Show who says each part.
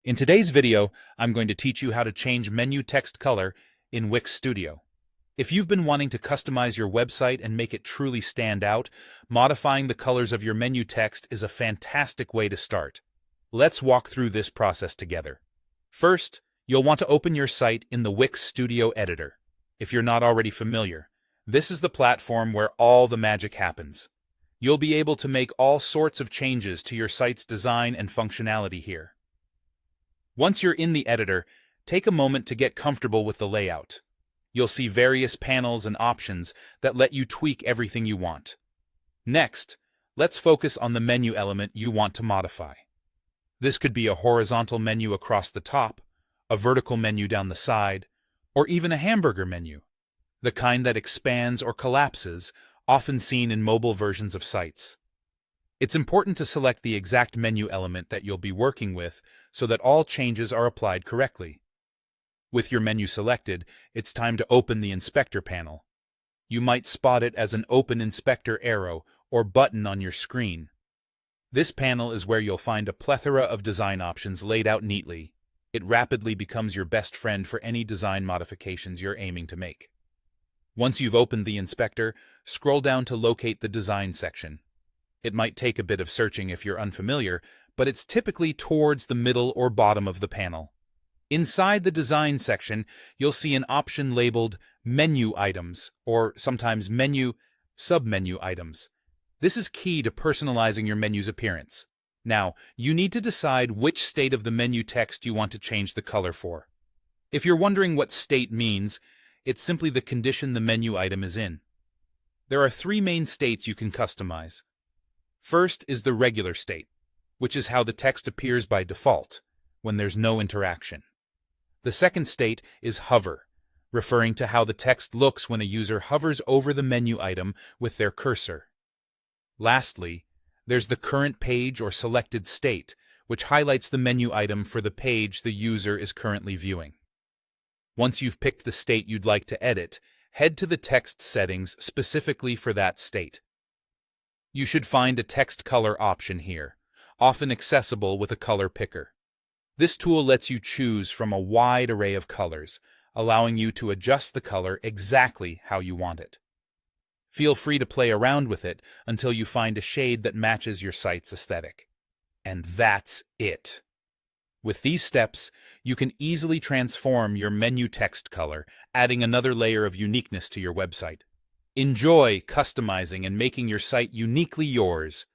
Speaker 1: In today's video, I'm going to teach you how to change menu text color in Wix Studio. If you've been wanting to customize your website and make it truly stand out, modifying the colors of your menu text is a fantastic way to start. Let's walk through this process together. First, you'll want to open your site in the Wix Studio editor. If you're not already familiar, this is the platform where all the magic happens. You'll be able to make all sorts of changes to your site's design and functionality here. Once you're in the editor, take a moment to get comfortable with the layout. You'll see various panels and options that let you tweak everything you want. Next, let's focus on the menu element you want to modify. This could be a horizontal menu across the top, a vertical menu down the side, or even a hamburger menu, the kind that expands or collapses, often seen in mobile versions of sites. It's important to select the exact menu element that you'll be working with so that all changes are applied correctly. With your menu selected, it's time to open the inspector panel. You might spot it as an Open Inspector arrow or button on your screen. This panel is where you'll find a plethora of design options laid out neatly. It rapidly becomes your best friend for any design modifications you're aiming to make. Once you've opened the inspector, scroll down to locate the design section. It might take a bit of searching if you're unfamiliar, but it's typically towards the middle or bottom of the panel. Inside the design section, you'll see an option labeled Menu Items, or sometimes Menu Submenu Items. This is key to personalizing your menu's appearance. Now, you need to decide which state of the menu text you want to change the color for. If you're wondering what state means, it's simply the condition the menu item is in. There are three main states you can customize. First is the regular state, which is how the text appears by default, when there's no interaction. The second state is hover, referring to how the text looks when a user hovers over the menu item with their cursor. Lastly, there's the current page or selected state, which highlights the menu item for the page the user is currently viewing. Once you've picked the state you'd like to edit, head to the text settings specifically for that state. You should find a text color option here, often accessible with a color picker. This tool lets you choose from a wide array of colors, allowing you to adjust the color exactly how you want it. Feel free to play around with it until you find a shade that matches your site's aesthetic. And that's it. With these steps, you can easily transform your menu text color, adding another layer of uniqueness to your website. Enjoy customizing and making your site uniquely yours.